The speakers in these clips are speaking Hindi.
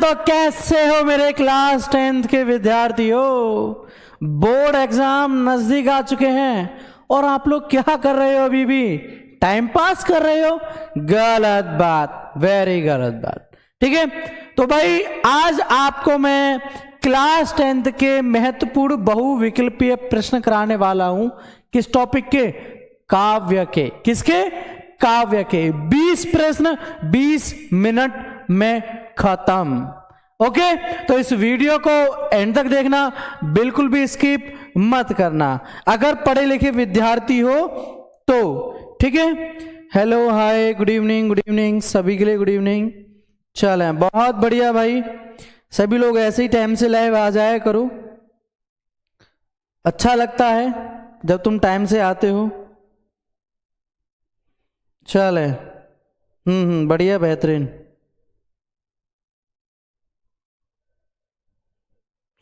तो कैसे हो मेरे क्लास 10th के विद्यार्थियों। बोर्ड एग्जाम नजदीक आ चुके हैं और आप लोग क्या कर रहे हो? अभी भी टाइम पास कर रहे हो। गलत बात, वेरी गलत बात। ठीक है, तो भाई आज आपको मैं क्लास 10th के महत्वपूर्ण बहुविकल्पीय प्रश्न कराने वाला हूं। किस टॉपिक के? काव्य के। किसके? काव्य के। 20 प्रश्न 20 मिनट में खत्म। ओके, तो इस वीडियो को एंड तक देखना, बिल्कुल भी स्किप मत करना अगर पढ़े लिखे विद्यार्थी हो तो। ठीक है, हेलो, हाय, गुड इवनिंग सभी के लिए गुड इवनिंग। चलें, बहुत बढ़िया भाई, सभी लोग ऐसे ही टाइम से लाइव आ जाया करो। अच्छा लगता है जब तुम टाइम से आते हो। चले, बढ़िया, बेहतरीन।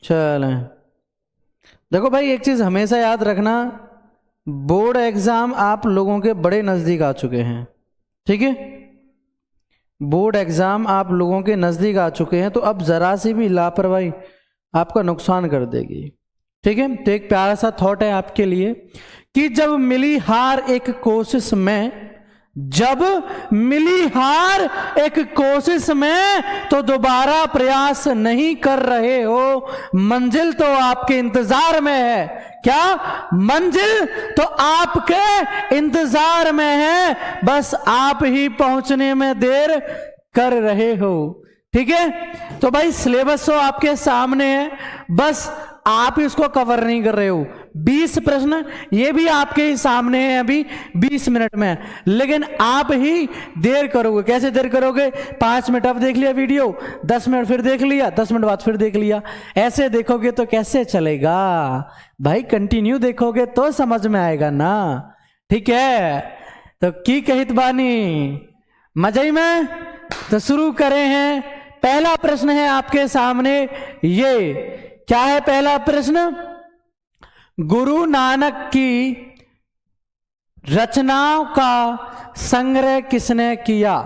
चलें, देखो भाई, एक चीज हमेशा याद रखना, बोर्ड एग्जाम आप लोगों के बड़े नजदीक आ चुके हैं। ठीक है, बोर्ड एग्जाम आप लोगों के नजदीक आ चुके हैं, तो अब जरा सी भी लापरवाही आपका नुकसान कर देगी। ठीक है, तो एक प्यारा सा थॉट है आपके लिए कि जब मिली हार एक कोशिश में, जब मिली हार एक कोशिश में, तो दोबारा प्रयास नहीं कर रहे हो। मंजिल तो आपके इंतजार में है। क्या? मंजिल तो आपके इंतजार में है, बस आप ही पहुंचने में देर कर रहे हो। ठीक है, तो भाई सिलेबस तो आपके सामने है, बस आप इसको कवर नहीं कर रहे हो। 20 प्रश्न ये भी आपके ही सामने है अभी 20 मिनट में, लेकिन आप ही देर करोगे। कैसे देर करोगे? 5 मिनट अब देख लिया वीडियो, 10 मिनट फिर देख लिया, 10 मिनट बाद फिर देख लिया। ऐसे देखोगे तो कैसे चलेगा भाई? कंटिन्यू देखोगे तो समझ में आएगा ना। ठीक है, तो की कहित बानी मजा ही में। तो शुरू करें हैं। पहला प्रश्न है आपके सामने, ये क्या है? पहला प्रश्न, गुरु नानक की रचनाओं का संग्रह किसने किया?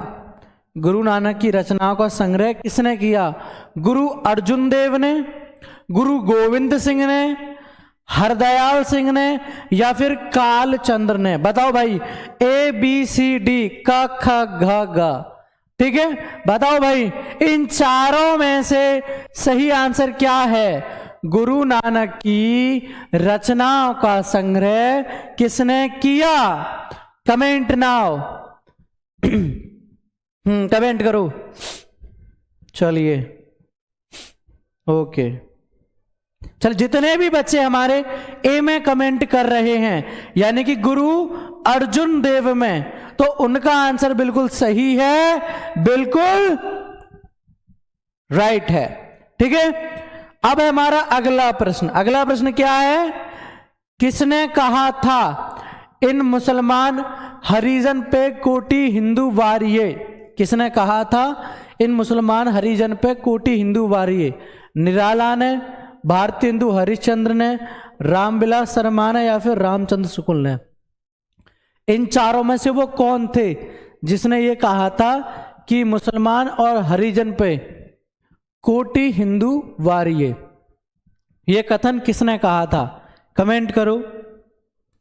गुरु नानक की रचनाओं का संग्रह किसने किया? गुरु अर्जुन देव ने, गुरु गोविंद सिंह ने, हरदयाल सिंह ने, या फिर कालचंद्र ने? बताओ भाई, ABCD क ख घ ग। ठीक है, बताओ भाई, इन चारों में से सही आंसर क्या है? गुरु नानक की रचनाओं का संग्रह किसने किया? कमेंट नाउ, कमेंट करो। चलिए, ओके, चल, जितने भी बच्चे हमारे ए में कमेंट कर रहे हैं, यानी कि गुरु अर्जुन देव में, तो उनका आंसर बिल्कुल सही है, बिल्कुल राइट है। ठीक है, अब हमारा अगला प्रश्न। अगला प्रश्न क्या है? किसने कहा था इन मुसलमान हरिजन पे कोटि हिंदू वारिये? किसने कहा था इन मुसलमान हरिजन पे कोटि हिंदू वारिये? निराला ने, भारतीय हिंदू हरिश्चंद्र ने, रामविलास शर्मा ने, या फिर रामचंद्र शुक्ल ने? इन चारों में से वो कौन थे जिसने ये कहा था कि मुसलमान और हरिजन पे कोटि हिंदू वारिये? ये कथन किसने कहा था? कमेंट करो।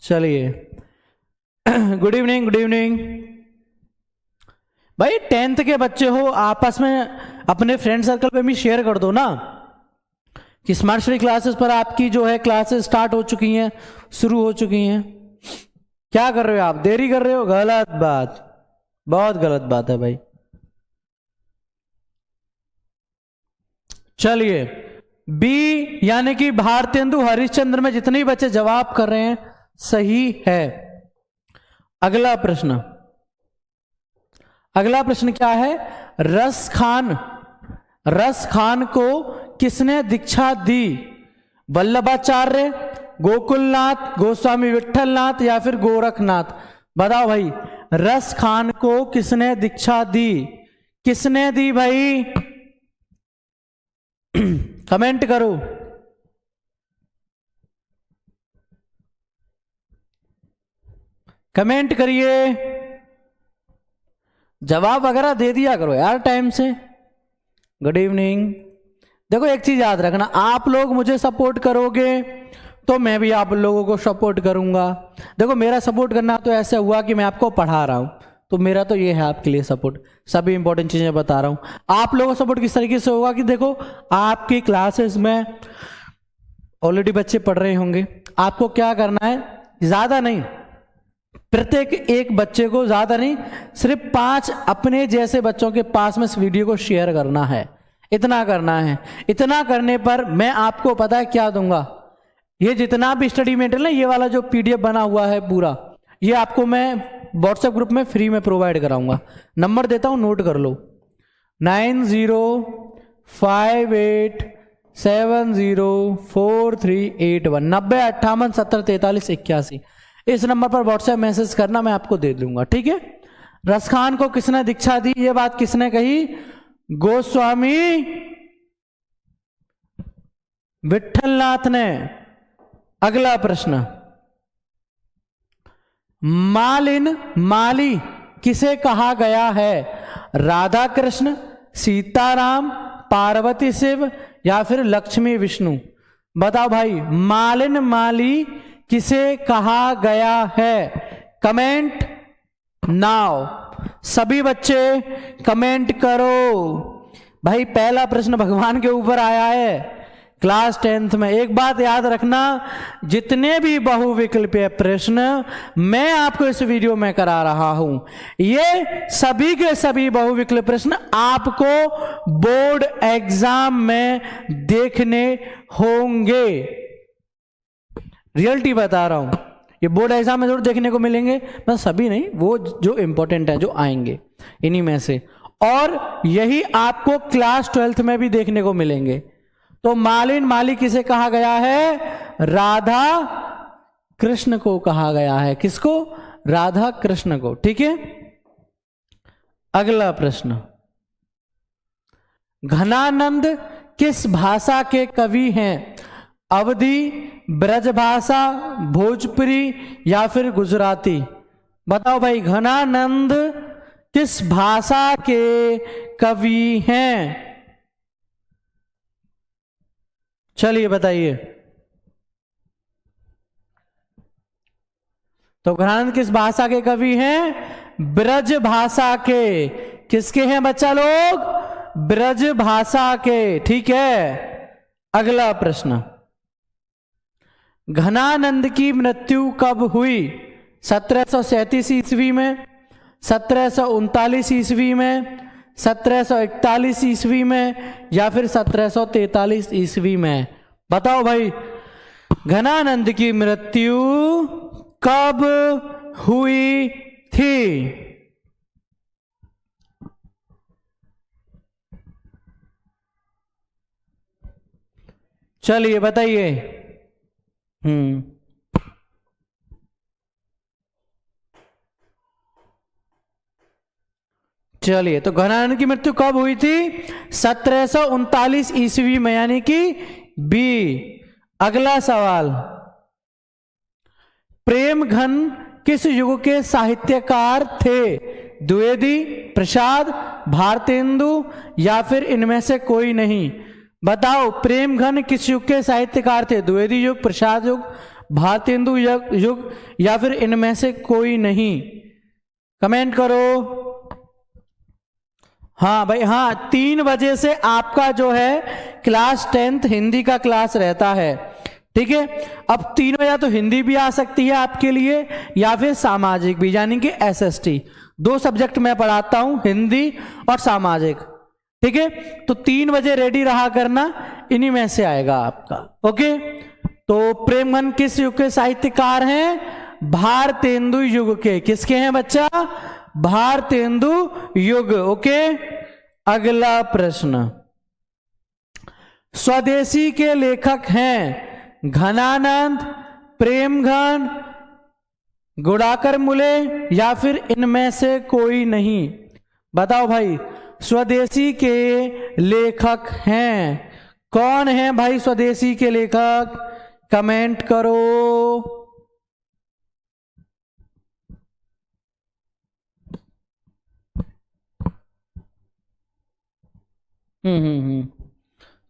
चलिए, गुड इवनिंग भाई, 10th के बच्चे हो, आपस में अपने फ्रेंड सर्कल पे भी शेयर कर दो ना कि स्मार्ट स्टडी क्लासेस पर आपकी जो है क्लासेस स्टार्ट हो चुकी हैं, शुरू हो चुकी हैं। क्या कर रहे हो आप? देरी कर रहे हो, गलत बात, बहुत गलत बात है भाई। चलिए, बी यानी कि भारतीय हिंदू हरिश्चंद्र में जितने बच्चे जवाब कर रहे हैं सही है। अगला प्रश्न, अगला प्रश्न क्या है? रस खान को किसने दीक्षा दी? वल्लभाचार्य, गोकुलनाथ, गोस्वामी विठलनाथ, या फिर गोरखनाथ? बताओ भाई, रस खान को किसने दीक्षा दी? किसने दी भाई? कमेंट करो। कमेंट करिए, जवाब वगैरह दे दिया करो यार टाइम से। Good evening. देखो एक चीज याद रखना, आप लोग मुझे सपोर्ट करोगे तो मैं भी आप लोगों को सपोर्ट करूंगा। देखो मेरा सपोर्ट करना तो ऐसे हुआ कि मैं आपको पढ़ा रहा हूं, तो मेरा तो ये है आपके लिए सपोर्ट। सभी इंपॉर्टेंट चीजें बता रहा हूं। आप लोगों का सपोर्ट किस तरीके से होगा कि देखो आपकी क्लासेस में ऑलरेडी बच्चे पढ़ रहे होंगे, आपको क्या करना है, ज्यादा नहीं, प्रत्येक एक बच्चे को, ज्यादा नहीं, सिर्फ 5 अपने जैसे बच्चों के पास में इस वीडियो को शेयर करना है। इतना करना है। इतना करने पर मैं आपको पता है क्या दूंगा, ये जितना भी स्टडी मटेरियल है, ये वाला जो पीडीएफ बना हुआ है पूरा, ये आपको मैं व्हाट्सएप ग्रुप में फ्री में प्रोवाइड कराऊंगा। नंबर देता हूं, नोट कर लो, 9058704381 9058704381। इस नंबर पर व्हाट्सएप मैसेज करना, मैं आपको दे दूंगा, ठीक है। रसखान को किसने दीक्षा दी, ये बात किसने कही, गोस्वामी विठलनाथ ने। अगला प्रश्न, मालिन माली किसे कहा गया है, राधा कृष्ण, सीताराम, पार्वती शिव या फिर लक्ष्मी विष्णु। बताओ भाई, मालिन माली किसे कहा गया है, कमेंट नाउ। सभी बच्चे कमेंट करो भाई। पहला प्रश्न भगवान के ऊपर आया है क्लास 10th में। एक बात याद रखना, जितने भी बहुविकल्पीय प्रश्न मैं आपको इस वीडियो में करा रहा हूं, ये सभी के सभी बहुविकल्पीय प्रश्न आपको बोर्ड एग्जाम में देखने होंगे। रियलिटी बता रहा हूं, ये बोर्ड एग्जाम में जरूर देखने को मिलेंगे, बस सभी नहीं, वो जो इंपॉर्टेंट है जो आएंगे इन्हीं में से, और यही आपको क्लास 12th में भी देखने को मिलेंगे। तो मालिन माली किसे कहा गया है, राधा कृष्ण को कहा गया है। किसको, राधा कृष्ण को, ठीक है। अगला प्रश्न, घनानंद किस भाषा के कवि हैं, अवधी, ब्रजभाषा, भोजपुरी या फिर गुजराती। बताओ भाई, घनानंद किस भाषा के कवि हैं, चलिए बताइए। तो घनानंद किस भाषा के कवि हैं, ब्रज भाषा के। किसके हैं बच्चा लोग, ब्रज भाषा के, ठीक है। अगला प्रश्न, घनानंद की मृत्यु कब हुई, 1737 ईस्वी में, 1739 ईस्वी में, 1741 ईस्वी में या फिर 1743 ईस्वी में। बताओ भाई, घनानंद की मृत्यु कब हुई थी। चलिए बताइए। चलिए, तो घनानंद की मृत्यु कब हुई थी, 1739 ईस्वी में, यानी कि बी। अगला सवाल, प्रेमघन किस युग के साहित्यकार थे, द्विवेदी, प्रसाद, भारतेंदु या फिर इनमें से कोई नहीं। बताओ, प्रेमघन किस युग के साहित्यकार थे, द्विवेदी युग, प्रसाद युग, भारतेंदु युग या फिर इनमें से कोई नहीं। कमेंट करो। हाँ भाई, हाँ, 3 बजे से आपका जो है क्लास 10th हिंदी का क्लास रहता है, ठीक है। अब तीनों, या तो हिंदी भी आ सकती है आपके लिए या फिर सामाजिक भी, यानी कि एसएसटी। 2 सब्जेक्ट मैं पढ़ाता हूं, हिंदी और सामाजिक, ठीक है। तो 3 बजे रेडी रहा करना, इन्हीं में से आएगा आपका, ओके। तो प्रेमघन किस युग के साहित्यकार हैं, भारतेंदु युग के। किसके हैं बच्चा, भारतेंदु युग, ओके। अगला प्रश्न, स्वदेशी के लेखक हैं घनानंद, प्रेमघन, गुड़ाकर मुले या फिर इनमें से कोई नहीं। बताओ भाई, स्वदेशी के लेखक हैं, कौन है भाई स्वदेशी के लेखक, कमेंट करो।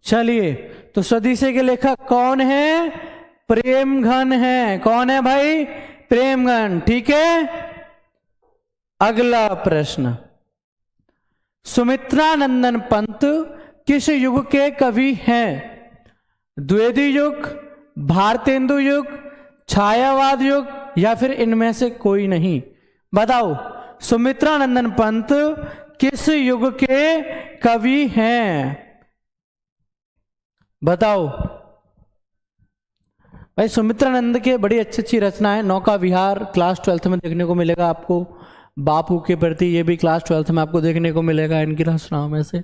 चलिए, तो स्वदेशी के लेखक कौन है? प्रेमघन है। कौन है भाई? प्रेमघन। ठीक है, अगला प्रश्न, सुमित्रानंदन पंत किस युग के कवि हैं? द्विवेदी युग, भारतेंदु युग, छायावाद युग, या फिर इनमें से कोई नहीं? बताओ, सुमित्रानंदन पंत किस युग के कवि हैं? बताओ भाई। सुमित्रानंद के बड़ी अच्छी अच्छी रचनाएं, नौका विहार क्लास 12th में देखने को मिलेगा आपको, बापू के प्रति ये भी क्लास 12th में आपको देखने को मिलेगा इनकी रचनाओं में से।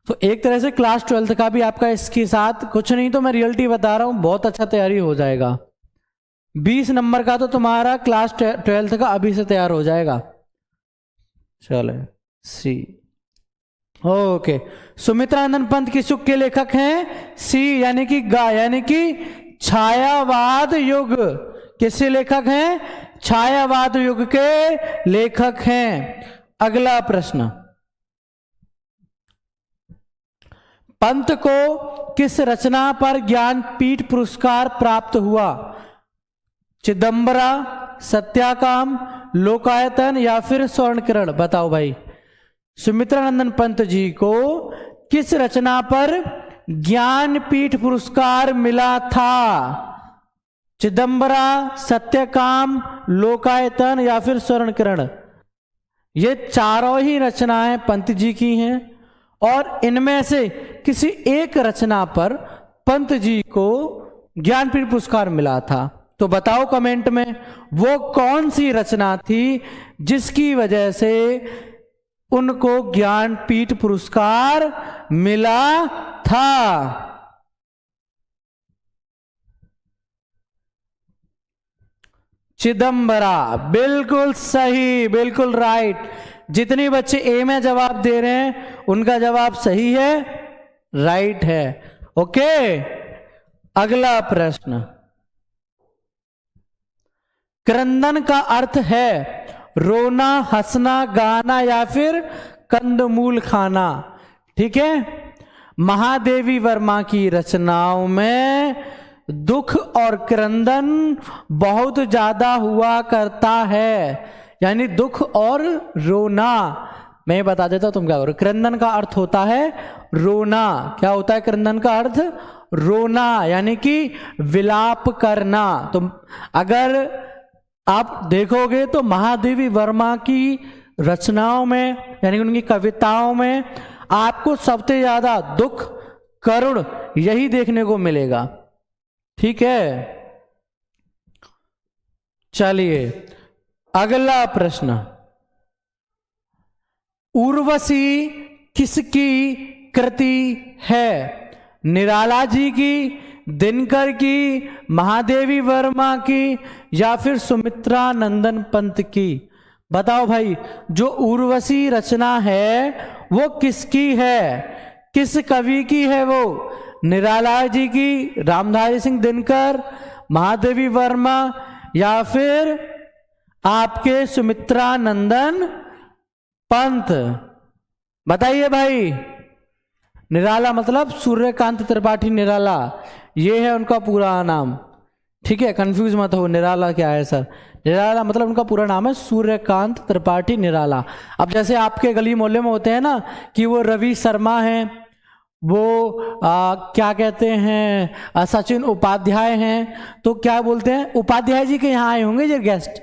तो एक तरह से क्लास 12th का भी आपका इसके साथ कुछ नहीं तो मैं रियलिटी बता रहा हूं, बहुत अच्छा तैयारी हो जाएगा। 20 नंबर का तो तुम्हारा क्लास 12th का अभी से तैयार हो जाएगा। चले सी, ओके। सुमित्रानंदन पंत किस युग के लेखक हैं? सी यानी कि गा यानी कि छायावाद युग। किसके लेखक हैं? छायावाद युग के लेखक हैं। अगला प्रश्न, पंत को किस रचना पर ज्ञानपीठ पुरस्कार प्राप्त हुआ? चिदंबरा, सत्याकाम, लोकायतन, या फिर स्वर्णकिरण? बताओ भाई, सुमित्रानंदन पंत जी को किस रचना पर ज्ञानपीठ पुरस्कार मिला था? चिदंबरा, सत्यकाम, लोकायतन, या फिर स्वर्णकिरण? ये चारों ही रचनाएं पंत जी की हैं और इनमें से किसी एक रचना पर पंत जी को ज्ञानपीठ पुरस्कार मिला था। तो बताओ कमेंट में वो कौन सी रचना थी जिसकी वजह से उनको ज्ञानपीठ पुरस्कार मिला था? चिदंबरा, बिल्कुल सही, बिल्कुल राइट। जितने बच्चे ए में जवाब दे रहे हैं उनका जवाब सही है, राइट है। ओके, अगला प्रश्न, क्रंदन का अर्थ है रोना, हंसना, गाना, या फिर कंदमूल खाना? ठीक है, महादेवी वर्मा की रचनाओं में दुख और क्रंदन बहुत ज्यादा हुआ करता है, यानी दुख और रोना। मैं बता देता हूं, तुम क्या करो। क्रंदन का अर्थ होता है रोना। क्या होता है क्रंदन का अर्थ? रोना, यानी कि विलाप करना। तो अगर आप देखोगे तो महादेवी वर्मा की रचनाओं में यानी उनकी कविताओं में आपको सबसे ज्यादा दुख, करुण यही देखने को मिलेगा। ठीक है, चलिए अगला प्रश्न, उर्वशी किसकी कृति है? निराला जी की, दिनकर की, महादेवी वर्मा की, या फिर सुमित्रानंदन पंत की? बताओ भाई, जो उर्वशी रचना है वो किसकी है? किस कवि की है वो? निराला जी की, रामधारी सिंह दिनकर, महादेवी वर्मा, या फिर आपके सुमित्रानंदन पंत? बताइए भाई। निराला मतलब सूर्यकांत त्रिपाठी निराला, ये है उनका पूरा नाम। ठीक है, कंफ्यूज मत हो, निराला क्या है सर? निराला मतलब उनका पूरा नाम है सूर्यकांत त्रिपाठी निराला। अब जैसे आपके गली मोहल्ले में होते हैं ना कि वो रवि शर्मा हैं, वो क्या कहते हैं सचिन उपाध्याय हैं, तो क्या बोलते हैं? उपाध्याय जी के यहाँ आए होंगे ये गेस्ट।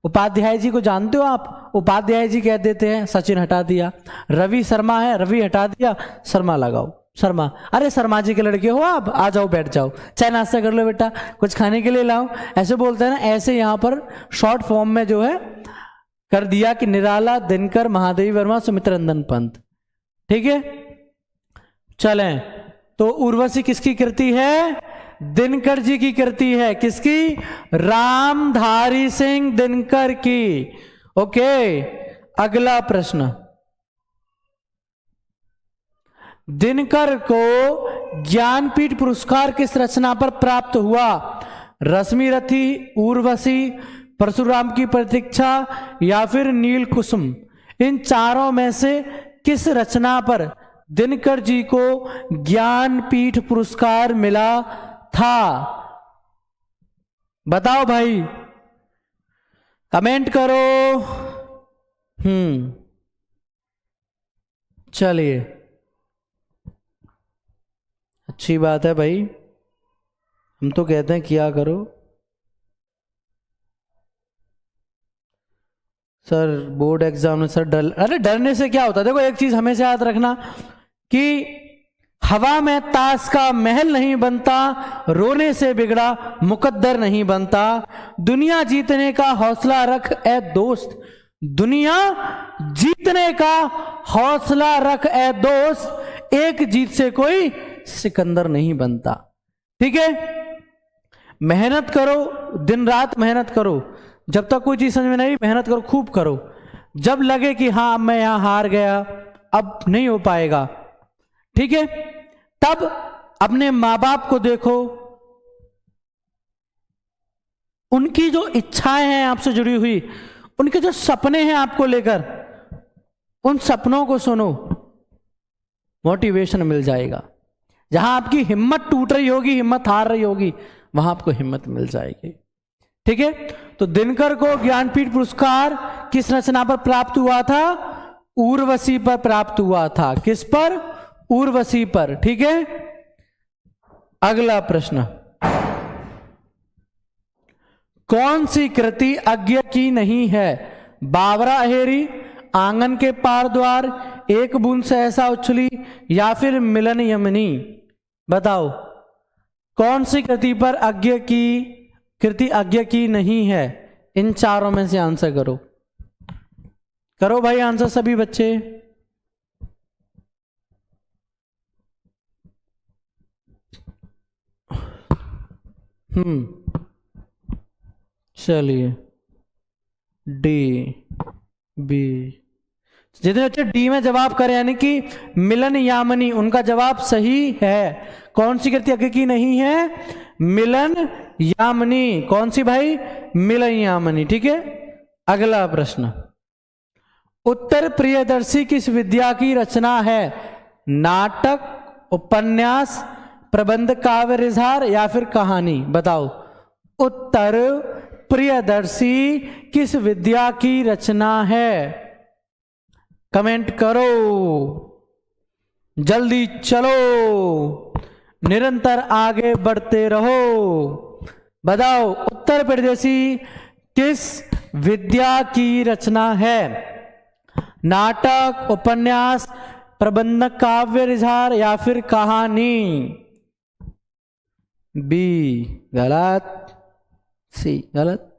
उपाध्याय जी को जानते हो आप? उपाध्याय जी कह देते हैं, सचिन हटा दिया। रवि शर्मा है, रवि हटा दिया, शर्मा लगाओ, शर्मा। अरे शर्मा जी के लड़के हो आप, आ जाओ, बैठ जाओ, चाय नाश्ता कर लो बेटा, कुछ खाने के लिए लाओ, ऐसे बोलते हैं ना। ऐसे यहाँ पर शॉर्ट फॉर्म में जो है कर दिया कि निराला, दिनकर, महादेवी वर्मा, सुमित्रानंदन पंत। ठीक है, चलें। तो उर्वशी किसकी कृति है? दिनकर जी की कृति है। किसकी? रामधारी सिंह दिनकर की। ओके, अगला प्रश्न, दिनकर को ज्ञानपीठ पुरस्कार किस रचना पर प्राप्त हुआ? रश्मिरथी, उर्वशी, परशुराम की प्रतीक्षा, या फिर नील कुसुम? इन चारों में से किस रचना पर दिनकर जी को ज्ञानपीठ पुरस्कार मिला था? बताओ भाई, कमेंट करो। चलिए, अच्छी बात है भाई, हम तो कहते हैं किया करो। सर बोर्ड एग्जाम में सर डर, अरे डरने से क्या होता है? देखो एक चीज हमेशा याद रखना कि हवा में ताश का महल नहीं बनता, रोने से बिगड़ा मुकद्दर नहीं बनता। दुनिया जीतने का हौसला रख ए दोस्त, दुनिया जीतने का हौसला रख ए दोस्त, एक जीत से कोई सिकंदर नहीं बनता। ठीक है, मेहनत करो, दिन रात मेहनत करो, जब तक कोई चीज समझ में नहीं, मेहनत करो, खूब करो। जब लगे कि हाँ अब मैं यहां हार गया, अब नहीं हो पाएगा, ठीक है, तब अपने माँ बाप को देखो, उनकी जो इच्छाएं हैं आपसे जुड़ी हुई, उनके जो सपने हैं आपको लेकर, उन सपनों को सुनो, मोटिवेशन मिल जाएगा। जहां आपकी हिम्मत टूट रही होगी, हिम्मत हार रही होगी, वहां आपको हिम्मत मिल जाएगी। ठीक है, तो दिनकर को ज्ञानपीठ पुरस्कार किस रचना पर प्राप्त हुआ था? उर्वशी पर प्राप्त हुआ था। किस पर? उर्वशी पर। ठीक है, अगला प्रश्न, कौन सी कृति अज्ञ की नहीं है? बावरा अहेरी, आंगन के पार द्वार, एक बूंद सहसा उछली, या फिर मिलन यमनी? बताओ, कौन सी कृति पर कृति अज्ञ की नहीं है? इन चारों में से आंसर करो। करो भाई आंसर सभी बच्चे। चलिए, डी, बी। जितने बच्चे डी में जवाब करें, यानी कि मिलन यामिनी, उनका जवाब सही है। कौन सी कृति अज्ञ की नहीं है? मिलन यामिनी। कौन सी भाई? मिलन यामिनी। ठीक है, अगला प्रश्न, उत्तर प्रियदर्शी किस विद्या की रचना है? नाटक, उपन्यास, प्रबंध, काव्य रिजहार, या फिर कहानी? बताओ, उत्तर प्रियदर्शी किस विद्या की रचना है? कमेंट करो, जल्दी चलो, निरंतर आगे बढ़ते रहो। बताओ, उत्तर प्रियदर्शी किस विद्या की रचना है? नाटक, उपन्यास, प्रबंध, काव्य रिजहार, या फिर कहानी? बी गलत, सी गलत,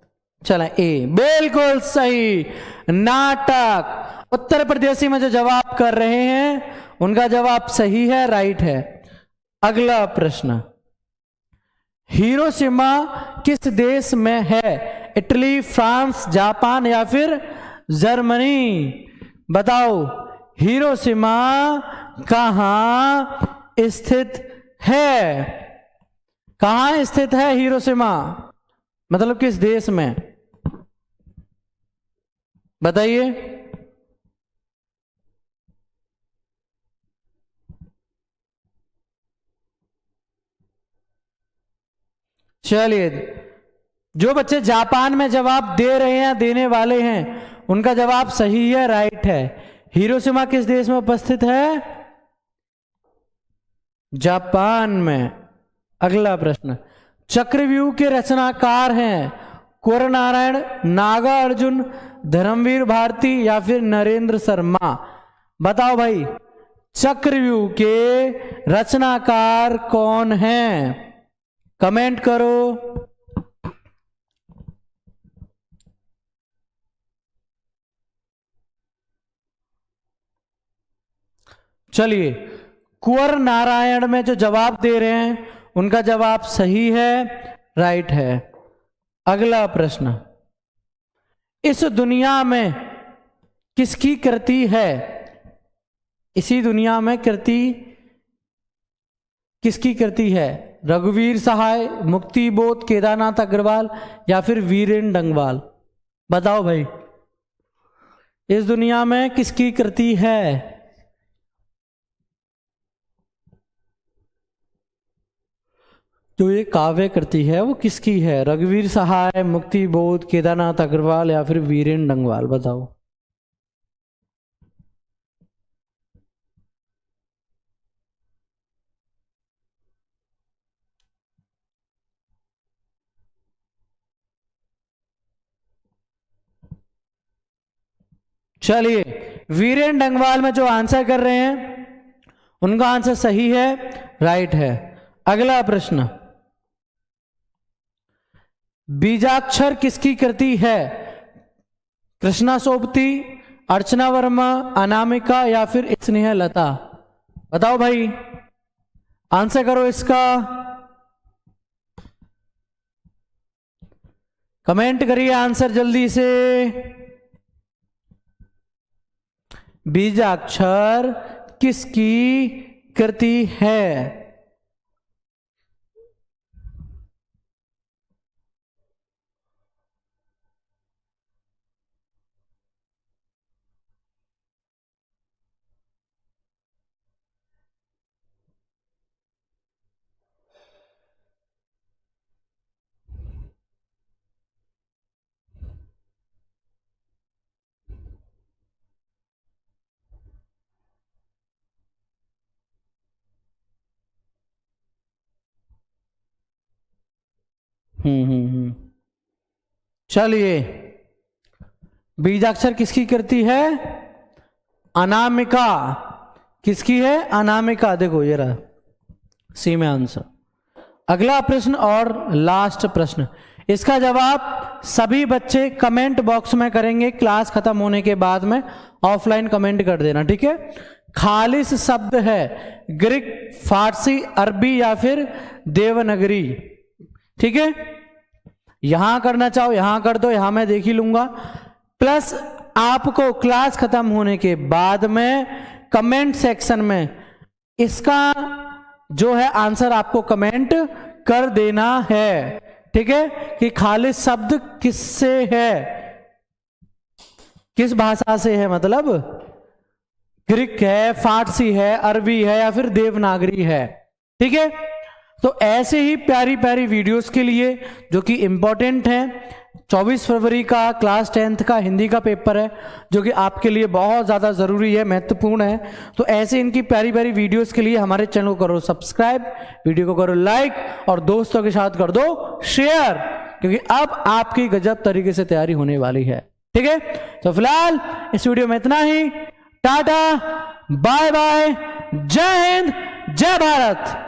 चला ए बिल्कुल सही, नाटक। उत्तर प्रदेशी में जो जवाब कर रहे हैं उनका जवाब सही है, राइट है। अगला प्रश्न, हिरोशिमा किस देश में है? इटली, फ्रांस, जापान, या फिर जर्मनी? बताओ, हिरोशिमा कहां स्थित है? कहां स्थित है हिरोशिमा? मतलब किस देश में? बताइए। चलिए, जो बच्चे जापान में जवाब दे रहे हैं, देने वाले हैं, उनका जवाब सही है, राइट है। हिरोशिमा किस देश में उपस्थित है? जापान में। अगला प्रश्न, चक्रव्यूह के रचनाकार हैं कुंवर नारायण, नागा अर्जुन, धर्मवीर भारती, या फिर नरेंद्र शर्मा? बताओ भाई, चक्रव्यूह के रचनाकार कौन हैं? कमेंट करो। चलिए, कुंवर नारायण में जो जवाब दे रहे हैं उनका जवाब सही है, राइट है। अगला प्रश्न, इस दुनिया में किसकी कृति है? इसी दुनिया में कृति किसकी कृति है? रघुवीर सहाय, मुक्तिबोध, केदारनाथ अग्रवाल, या फिर वीरेन डंगवाल? बताओ भाई, इस दुनिया में किसकी कृति है? जो ये काव्य कृति है वो किसकी है? रघुवीर सहाय, मुक्ति बोध, केदारनाथ अग्रवाल या फिर वीरेन डंगवाल? बताओ। चलिए, वीरेन डंगवाल में जो आंसर कर रहे हैं उनका आंसर सही है, राइट है। अगला प्रश्न, बीजाक्षर किसकी कृति है? कृष्णा सोबती, अर्चना वर्मा, अनामिका या फिर स्नेहा लता? बताओ भाई, आंसर करो इसका, कमेंट करिए आंसर जल्दी से। बीजाक्षर किसकी कृति है? चलिए, बीजाक्षर किसकी कृति है? अनामिका। किसकी है? अनामिका। देखो ये रहा सी में आंसर। अगला प्रश्न और लास्ट प्रश्न, इसका जवाब सभी बच्चे कमेंट बॉक्स में करेंगे, क्लास खत्म होने के बाद में ऑफलाइन कमेंट कर देना, ठीक है। खालिस शब्द है ग्रीक, फारसी, अरबी या फिर देवनागरी? ठीक है, यहां करना चाहो यहां कर दो, यहां मैं देख ही लूंगा। प्लस आपको क्लास खत्म होने के बाद में कमेंट सेक्शन में इसका जो है आंसर आपको कमेंट कर देना है, ठीक है, कि खालिस शब्द किससे है, किस भाषा से है, मतलब ग्रीक है, फारसी है, अरबी है या फिर देवनागरी है, ठीक है। तो ऐसे ही प्यारी प्यारी वीडियोस के लिए जो कि इंपॉर्टेंट है, 24 फरवरी का क्लास 10th का हिंदी का पेपर है जो कि आपके लिए बहुत ज़्यादा ज़रूरी है, महत्वपूर्ण है। तो ऐसे इनकी प्यारी प्यारी वीडियोस के लिए हमारे चैनल को करो सब्सक्राइब, वीडियो को करो लाइक और दोस्तों के साथ कर दो शेयर, क्योंकि अब आपकी गजब तरीके से तैयारी होने वाली है, ठीक है। तो फिलहाल इस वीडियो में इतना ही, टाटा बाय बाय, जय हिंद, जय भारत।